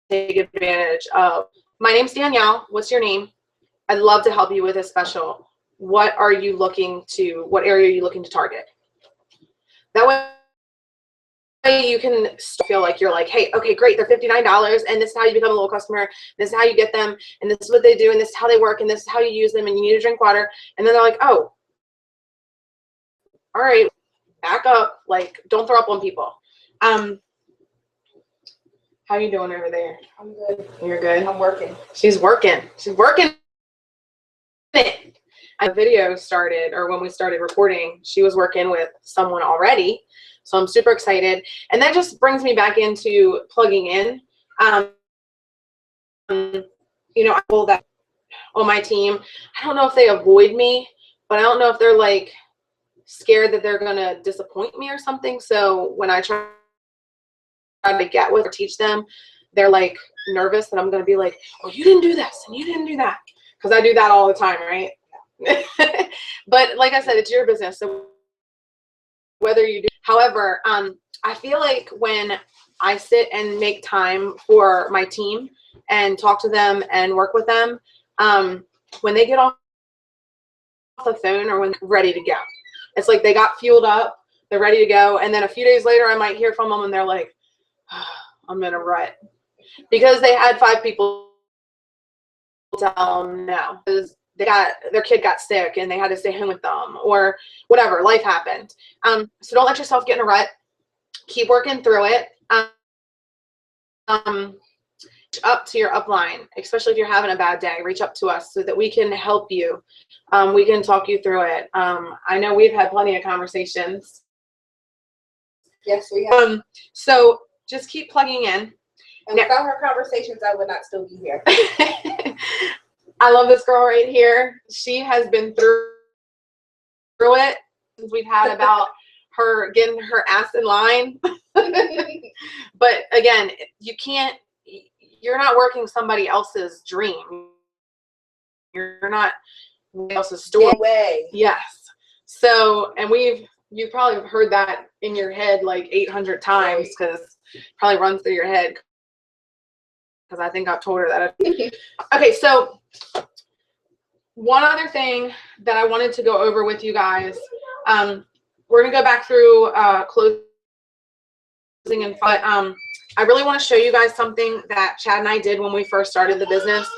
Speaker 2: take advantage of, my name's Danielle, what's your name? I'd love to help you with a special. What are you looking to, what area are you looking to target? That way you can feel like you're like, hey, okay, great, they're $59, and this is how you become a loyal customer, this is how you get them, and this is what they do, and this is how they work, and this is how you use them, and you need to drink water. And then they're like, oh, all right, back up, like, don't throw up on people. How you doing over there?
Speaker 5: I'm good.
Speaker 2: You're good?
Speaker 5: I'm working.
Speaker 2: She's working. She's working it. A video started, or when we started recording, she was working with someone already. So I'm super excited. And that just brings me back into plugging in. You know, people that on my team, I don't know if they avoid me, but I don't know if they're like scared that they're gonna disappoint me or something. So when I try to get with or teach them, they're like nervous that I'm gonna be like, oh, you didn't do this and you didn't do that. Because I do that all the time, right? But like I said, it's your business. So whether you do, however, I feel like when I sit and make time for my team and talk to them and work with them, when they get off the phone or when they're ready to go, it's like they got fueled up, they're ready to go. And then a few days later, I might hear from them and they're like, oh, I'm in a rut. Because they had 5 people tell them no. Because their kid got sick and they had to stay home with them, or whatever, life happened. So don't let yourself get in a rut. Keep working through it. Up to your upline, especially if you're having a bad day, reach up to us so that we can help you. We can talk you through it. I know we've had plenty of conversations.
Speaker 5: Yes, we have.
Speaker 2: So just keep plugging in.
Speaker 5: And without her conversations, I would not still be here.
Speaker 2: I love this girl right here. She has been through it. We've had about her getting her ass in line. But again, you're not working somebody else's dream. You're not somebody else's story.
Speaker 5: No way.
Speaker 2: Yes. So, and you probably have heard that in your head like 800 times, because it probably runs through your head. Because I think I've told her that. Okay, so one other thing that I wanted to go over with you guys, we're gonna go back through closing but I really want to show you guys something that Chad and I did when we first started the business.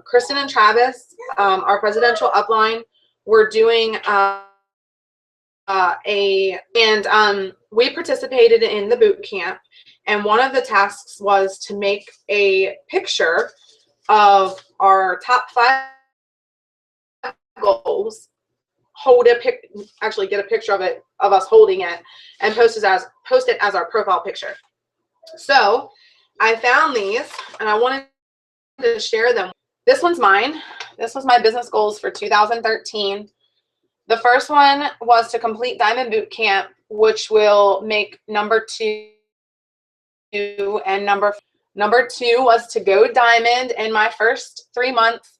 Speaker 2: Kristen and Travis, our presidential upline, were doing we participated in the boot camp, and one of the tasks was to make a picture of our top 5 goals, actually get a picture of it, of us holding it, and post it as our profile picture. So I found these and I wanted to share them. This one's mine. This was my business goals for 2013. The first one was to complete Diamond Boot Camp, which will make number 2, and number 2 was to go Diamond in my first 3 months.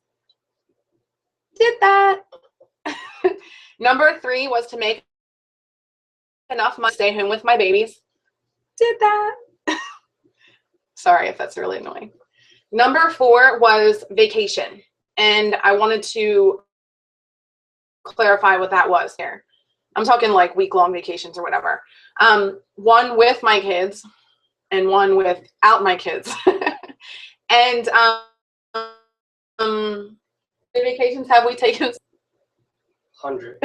Speaker 2: Did that. Number 3 was to make enough money to stay home with my babies. Did that. Sorry if that's really annoying. Number 4 was vacation, and I wanted to clarify what that was here. I'm talking like week-long vacations or whatever. One with my kids and one without my kids. And vacations have we taken?
Speaker 1: 100.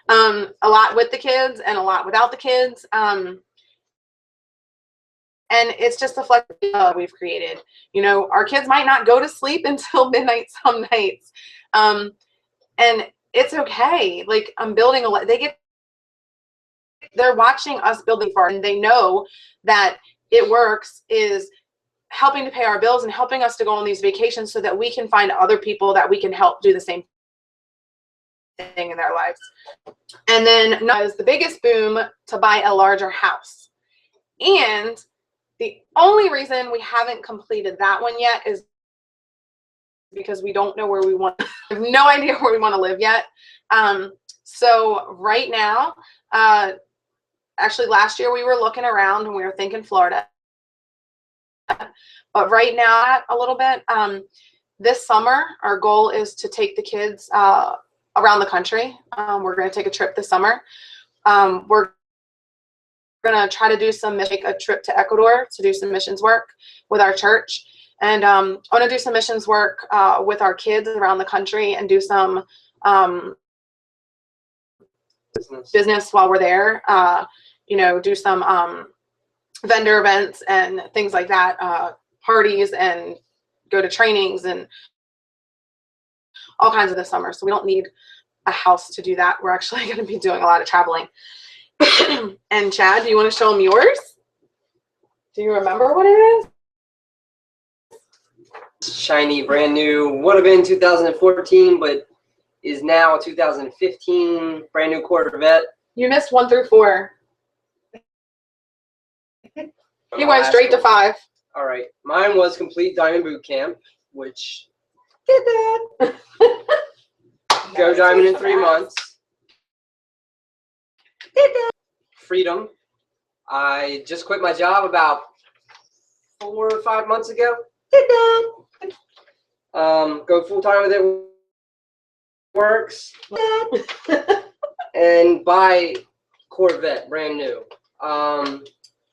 Speaker 2: A lot with the kids and a lot without the kids. And it's just the flexibility we've created. You know, our kids might not go to sleep until midnight some nights. And it's okay. Like, I'm building they're watching us building for, and they know that it works is helping to pay our bills and helping us to go on these vacations so that we can find other people that we can help do the same thing in their lives. And then was the biggest boom to buy a larger house. And the only reason we haven't completed that one yet is because we don't know where we want. I have no idea where we want to live yet. So right now, actually last year we were looking around and we were thinking Florida. But right now, a little bit, this summer, our goal is to take the kids around the country. We're going to take a trip this summer. We're going to try to do make a trip to Ecuador to do some missions work with our church. And I want to do some missions work with our kids around the country and do some business while we're there. You know, do some vendor events and things like that, parties, and go to trainings and all kinds of this summer. So we don't need a house to do that. We're actually going to be doing a lot of traveling. And Chad, do you want to show them yours? Do you remember what it is?
Speaker 1: Shiny, brand new, would have been 2014, but is now 2015, brand new Corvette.
Speaker 2: You missed 1 through 4. He went straight to 5.
Speaker 1: All right. Mine was complete Diamond Boot Camp, which did that. Go Diamond in 3 months. Did that. Freedom. I just quit my job about 4 or 5 months ago. Did that. Go full time with it. Works. And buy Corvette, brand new.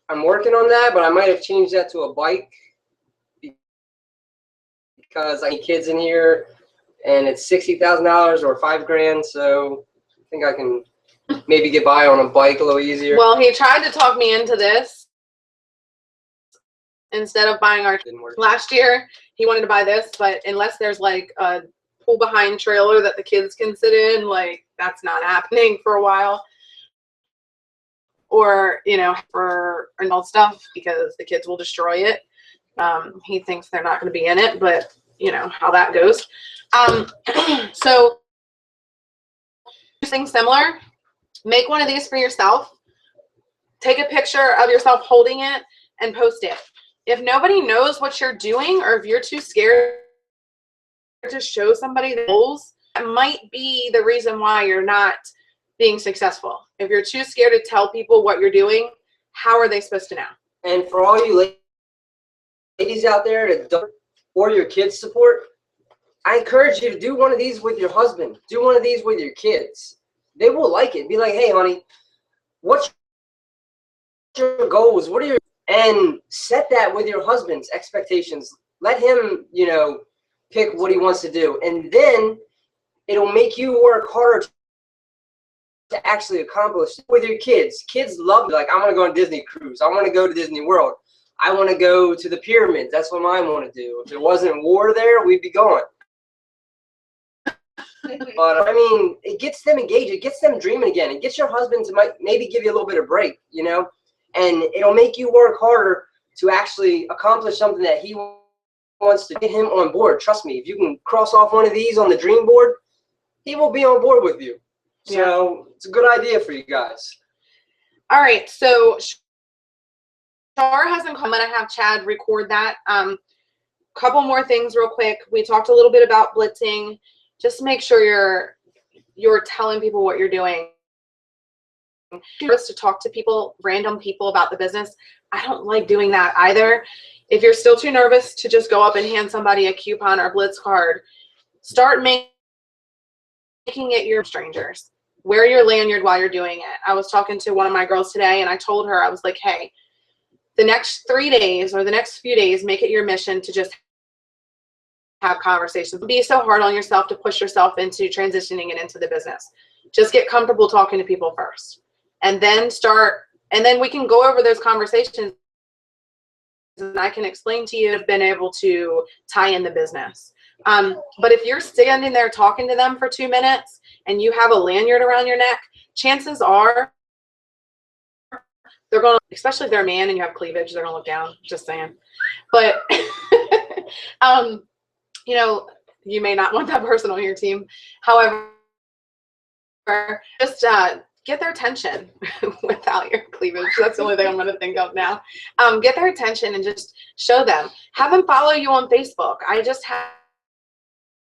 Speaker 1: I'm working on that, but I might have changed that to a bike because I need kids in here, and it's $60,000 or $5 grand. So I think I can maybe get by on a bike a little easier.
Speaker 2: Well, he tried to talk me into this instead of buying our.
Speaker 1: Didn't work.
Speaker 2: Last year, he wanted to buy this, but unless there's like a pull behind trailer that the kids can sit in, like that's not happening for a while. Or, you know, for all stuff because the kids will destroy it. He thinks they're not going to be in it, but you know how that goes. So something similar, make one of these for yourself. Take a picture of yourself holding it and post it. If nobody knows what you're doing, or if you're too scared to show somebody the goals, that might be the reason why you're not being successful. If you're too scared to tell people what you're doing, how are they supposed to know?
Speaker 1: And for all you ladies out there that don't, or your kids support, I encourage you to do one of these with your husband. Do one of these with your kids. They will like it. Be like, hey, honey, what's your goals? What are your, and set that with your husband's expectations. Let him, you know, pick what he wants to do. And then it'll make you work harder to actually accomplish with your kids. Kids love it. Like, I want to go on Disney cruise. I want to go to Disney World. I want to go to the pyramids. That's what mine want to do. If it wasn't war there, we'd be going. But I mean, it gets them engaged. It gets them dreaming again. It gets your husband to maybe give you a little bit of break, you know, and it'll make you work harder to actually accomplish something that he wants to get him on board. Trust me, if you can cross off one of these on the dream board, he will be on board with you. So it's a good idea for you guys.
Speaker 2: All right, so Shar hasn't come. I'm gonna have Chad record that. Couple more things real quick. We talked a little bit about blitzing. Just make sure you're telling people what you're doing. Just to talk to people, random people about the business. I don't like doing that either. If you're still too nervous to just go up and hand somebody a coupon or a blitz card, start making it your strangers. Wear your lanyard while you're doing it. I was talking to one of my girls today, and I told her, I was like, hey, the next 3 days or the next few days, make it your mission to just have conversations. Be so hard on yourself to push yourself into transitioning it into the business. Just get comfortable talking to people first, and then we can go over those conversations, and I can explain to you, have been able to tie in the business. But if you're standing there talking to them for 2 minutes and you have a lanyard around your neck, chances are they're going to, especially if they're a man and you have cleavage, they're going to look down, just saying. But, you know, you may not want that person on your team. However, just get their attention without your cleavage. That's the only thing I'm going to think of now. Get their attention and just show them. Have them follow you on Facebook. I just had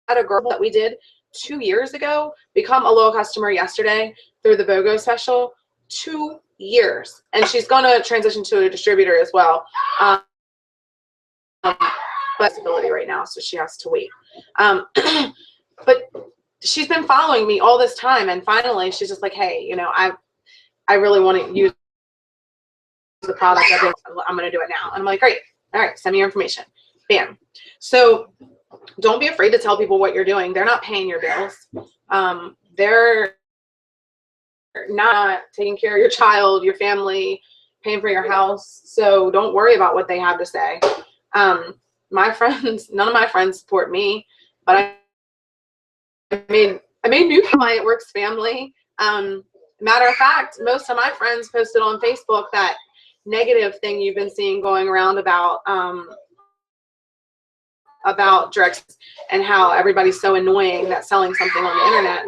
Speaker 2: a girl that we did 2 years ago, become a loyal customer yesterday through the BOGO special. 2 years. And she's going to transition to a distributor as well. But disability right now, so she has to wait. But she's been following me all this time, and finally she's just like, hey, you know, I really want to use the product. I'm going to do it now. And I'm like, great. All right, send me your information. Bam. So don't be afraid to tell people what you're doing. They're not paying your bills. They're not taking care of your child, your family, paying for your house. So don't worry about what they have to say. My friends, none of my friends support me, but I made new client works family. Matter of fact, most of my friends posted on Facebook that negative thing you've been seeing going around about direct and how everybody's so annoying that's selling something on the internet.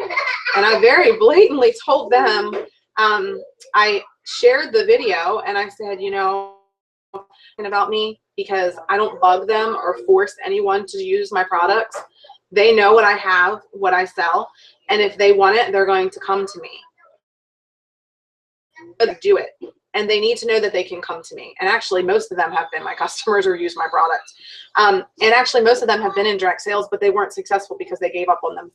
Speaker 2: And I very blatantly told them, I shared the video and I said, you know, about me, because I don't bug them or force anyone to use my products. They know what I have, what I sell, and if they want it, they're going to come to me. But do it. And they need to know that they can come to me. And actually, most of them have been my customers or use my product. And actually, most of them have been in direct sales, but they weren't successful because they gave up on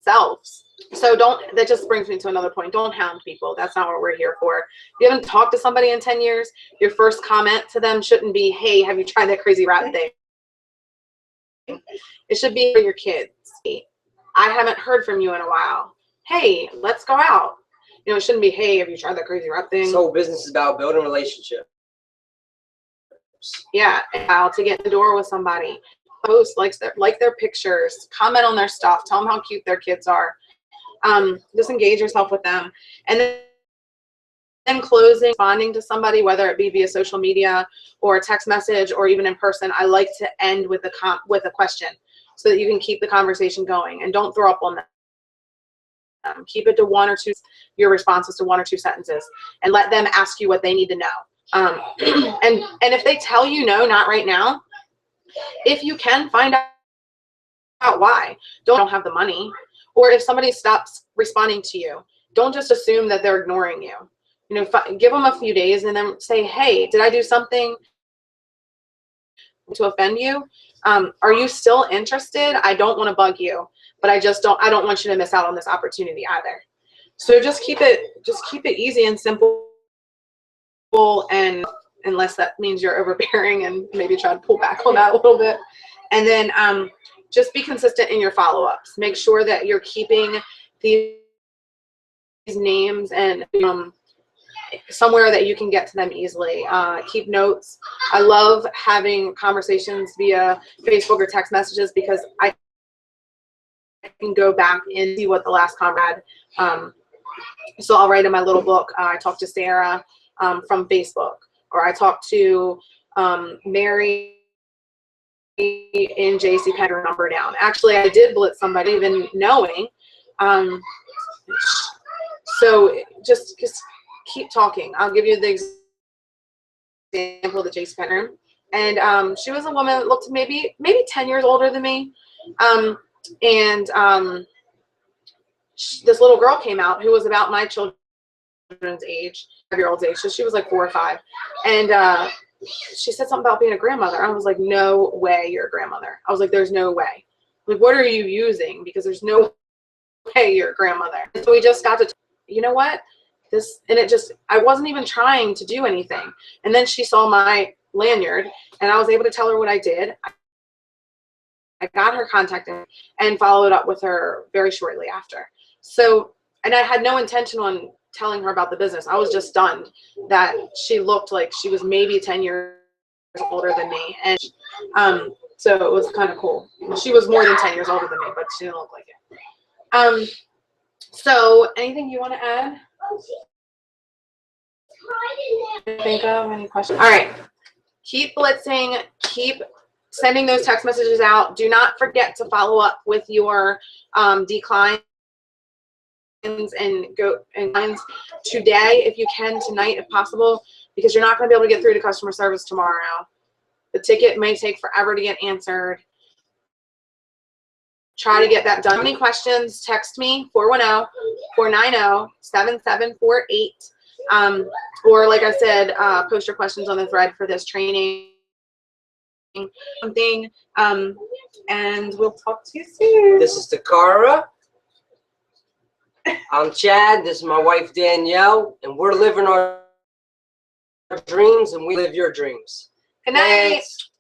Speaker 2: themselves. So that just brings me to another point. Don't hound people. That's not what we're here for. If you haven't talked to somebody in 10 years, your first comment to them shouldn't be, hey, have you tried that crazy wrap thing? It should be for your kids. I haven't heard from you in a while. Hey, let's go out. You know, it shouldn't be, hey, have you tried that crazy wrap thing?
Speaker 1: This whole business is about building relationships.
Speaker 2: Yeah, how to get in the door with somebody. Post, like their pictures, comment on their stuff, tell them how cute their kids are. Just engage yourself with them. And then closing, responding to somebody, whether it be via social media or a text message or even in person, I like to end with a question so that you can keep the conversation going and don't throw up on them. Keep it to one or two, your responses to 1 or 2 sentences, and let them ask you what they need to know. And if they tell you no, not right now, if you can find out why. Don't have the money. Or if somebody stops responding to you, don't just assume that they're ignoring you. You know, give them a few days and then say, hey, did I do something to offend you? Are you still interested? I don't want to bug you, but I don't want you to miss out on this opportunity either. So just keep it easy and simple, and unless that means you're overbearing, and maybe try to pull back on that a little bit. And then just be consistent in your follow-ups. Make sure that you're keeping these names and somewhere that you can get to them easily. Keep notes. I love having conversations via Facebook or text messages because I can go back and see what the last conversation had. So I'll write in my little book, I talked to Sarah from Facebook, or I talked to Mary in JC Penn, her number down. Actually, I did blitz somebody even knowing. So just keep talking. I'll give you the example of the JC Penn room. And she was a woman that looked maybe 10 years older than me. This little girl came out who was about my children's age, 5-year-old's age. So she was like 4 or 5. And she said something about being a grandmother. I was like, no way you're a grandmother. I was like, there's no way. Like, what are you using? Because there's no way you're a grandmother. And so we just got to, you know what? I wasn't even trying to do anything. And then she saw my lanyard and I was able to tell her what I did. I got her contact and followed up with her very shortly after. So, and I had no intention on telling her about the business. I was just stunned that she looked like she was maybe 10 years older than me. And so it was kind of cool. She was more than 10 years older than me, but she didn't look like it. So anything you want to add? Think of any questions? All right. Keep blitzing. Keep sending those text messages out. Do not forget to follow up with your declines and lines today, if you can, tonight, if possible, because you're not going to be able to get through to customer service tomorrow. The ticket may take forever to get answered. try to get that done. Any questions, text me, 410-490-7748. Or like I said, post your questions on the thread for this training. And we'll talk to you soon.
Speaker 1: This is Takara. I'm Chad. This is my wife Danielle, and we're living our dreams, and we live your dreams.
Speaker 2: Good night.
Speaker 1: Thanks.